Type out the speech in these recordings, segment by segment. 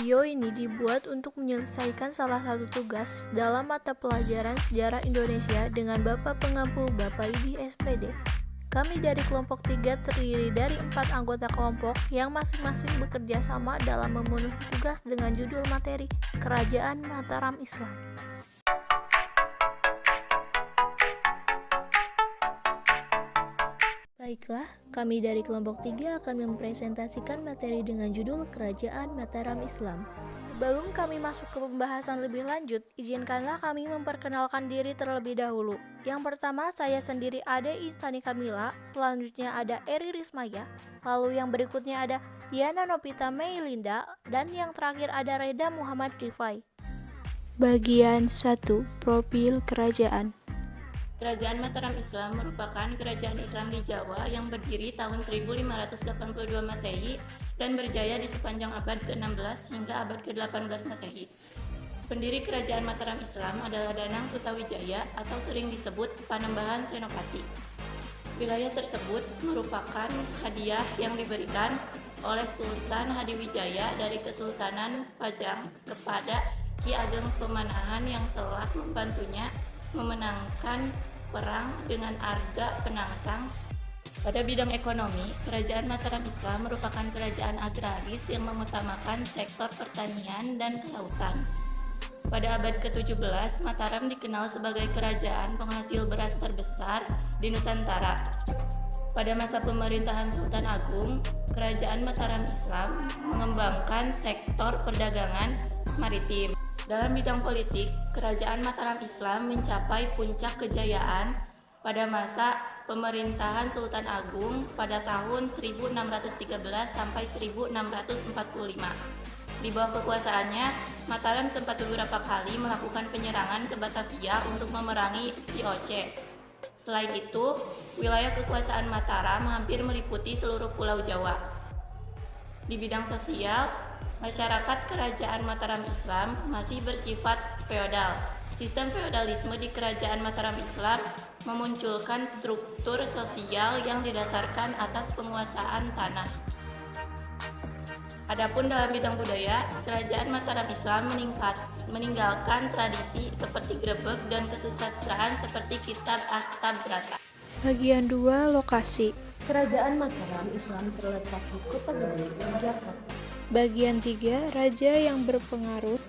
Video ini dibuat untuk menyelesaikan salah satu tugas dalam mata pelajaran Sejarah Indonesia dengan Bapak Pengampu Bapak Idi SPD. Kami dari kelompok 3 terdiri dari 4 anggota kelompok yang masing-masing bekerja sama dalam memenuhi tugas dengan judul materi Kerajaan Mataram Islam. Baiklah, kami dari kelompok 3 akan mempresentasikan materi dengan judul Kerajaan Mataram Islam. Sebelum kami masuk ke pembahasan lebih lanjut, izinkanlah kami memperkenalkan diri terlebih dahulu. Yang pertama, saya sendiri Ade Insani Kamila, selanjutnya ada Eri Rismaya, lalu yang berikutnya ada Diana Nopita Meilinda, dan yang terakhir ada Reda Muhammad Rifai. Bagian 1. Profil Kerajaan. Kerajaan Mataram Islam merupakan kerajaan Islam di Jawa yang berdiri tahun 1582 Masehi dan berjaya di sepanjang abad ke-16 hingga abad ke-18 Masehi. Pendiri kerajaan Mataram Islam adalah Danang Sutawijaya atau sering disebut Panembahan Senopati. Wilayah tersebut merupakan hadiah yang diberikan oleh Sultan Hadiwijaya dari Kesultanan Pajang kepada Ki Ageng Pemanahan yang telah membantunya memenangkan perang dengan Arga Penangsang. Pada bidang ekonomi, kerajaan Mataram Islam merupakan kerajaan agraris yang mengutamakan sektor pertanian dan kelautan. Pada abad ke-17, Mataram dikenal sebagai kerajaan penghasil beras terbesar di Nusantara. Pada masa pemerintahan Sultan Agung, kerajaan Mataram Islam mengembangkan sektor perdagangan maritim. Dalam bidang politik, kerajaan Mataram Islam mencapai puncak kejayaan pada masa pemerintahan Sultan Agung pada tahun 1613 sampai 1645. Di bawah kekuasaannya, Mataram sempat beberapa kali melakukan penyerangan ke Batavia untuk memerangi VOC. Selain itu, wilayah kekuasaan Mataram hampir meliputi seluruh Pulau Jawa. Di bidang sosial, masyarakat kerajaan Mataram Islam masih bersifat feodal. Sistem feodalisme di kerajaan Mataram Islam memunculkan struktur sosial yang didasarkan atas penguasaan tanah. Adapun dalam bidang budaya, kerajaan Mataram Islam meninggalkan tradisi seperti grebek dan kesusastraan seperti kitab Astabrata. Bagian 2. Lokasi. Kerajaan Mataram Islam terletak di Kota Gede, Yogyakarta. Bagian 3. Raja yang berpengaruh.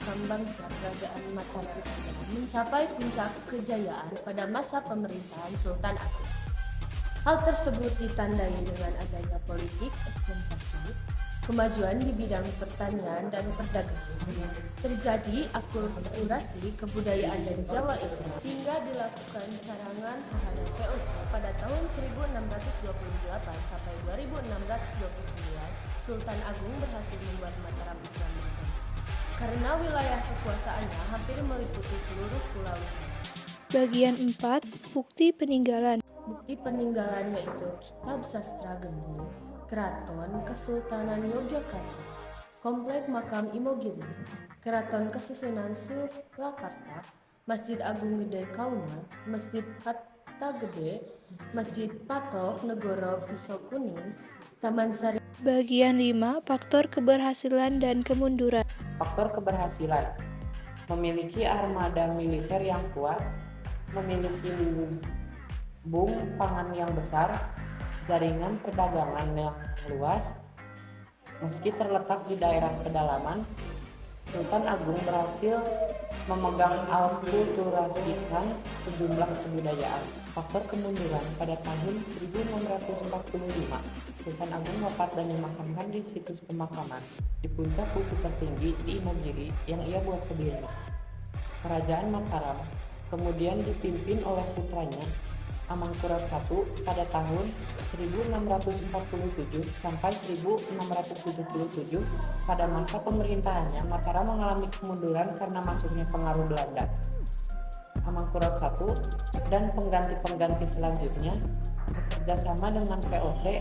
Kambang Kerajaan Mataram Islam mencapai puncak kejayaan pada masa pemerintahan Sultan Agung. Hal tersebut ditandai dengan adanya politik ekstensi, kemajuan di bidang pertanian dan perdagangan. Terjadi akulturasi kebudayaan dan Jawa Islam hingga dilakukan serangan terhadap VOC pada tahun 1628 sampai 2629. Sultan Agung berhasil membuat Mataram Islam menjadi karena wilayah kekuasaannya hampir meliputi seluruh Pulau Jawa. Bagian 4. Bukti peninggalan. Bukti peninggalan yaitu Kitab Sastra Gending, Keraton Kesultanan Yogyakarta, Komplek Makam Imogiri, Keraton Kesusunan Surakarta, Masjid Agung Gede Kauman, Masjid Hatta Gede, Masjid Patok Negoro Pisau Kuning, Taman Sari. Bagian 5. Faktor keberhasilan dan kemunduran. Faktor keberhasilan: memiliki armada militer yang kuat, memiliki lumbung pangan yang besar, jaringan perdagangan yang luas. Meski terletak di daerah pedalaman, Sultan Agung berhasil mengakulturasikan sejumlah kebudayaan. Faktor kemunduran: pada tahun 1645, Sultan Agung wafat dan dimakamkan di situs pemakaman di puncak bukit tertinggi di Imogiri yang ia buat sendiri. Kerajaan Mataram kemudian dipimpin oleh putranya Amangkurat I pada tahun 1647 sampai 1677. Pada masa pemerintahannya, Mataram mengalami kemunduran karena masuknya pengaruh Belanda. Amangkurat I dan pengganti-pengganti selanjutnya bekerjasama dengan VOC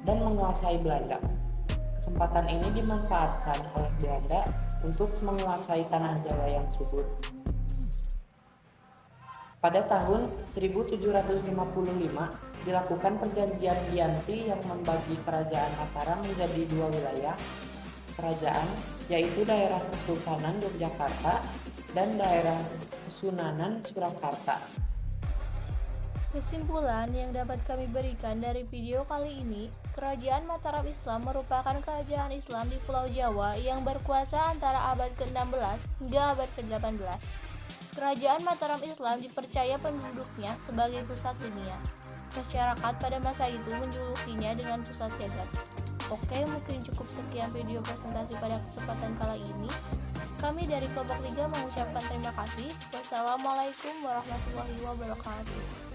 dan menguasai Belanda. Kesempatan ini dimanfaatkan oleh Belanda untuk menguasai tanah Jawa yang subur. Pada tahun 1755 dilakukan perjanjian Giyanti yang membagi kerajaan Mataram menjadi dua wilayah, kerajaan, yaitu daerah Kesultanan Yogyakarta dan daerah Kesunanan Surakarta. Kesimpulan yang dapat kami berikan dari video kali ini, Kerajaan Mataram Islam merupakan kerajaan Islam di Pulau Jawa yang berkuasa antara abad ke-16 hingga abad ke-18. Kerajaan Mataram Islam dipercaya penduduknya sebagai pusat dunia. Masyarakat pada masa itu menjulukinya dengan pusat jagat. Oke, mungkin cukup sekian video presentasi pada kesempatan kali ini. Kami dari kelompok 3 mengucapkan terima kasih. Wassalamualaikum warahmatullahi wabarakatuh.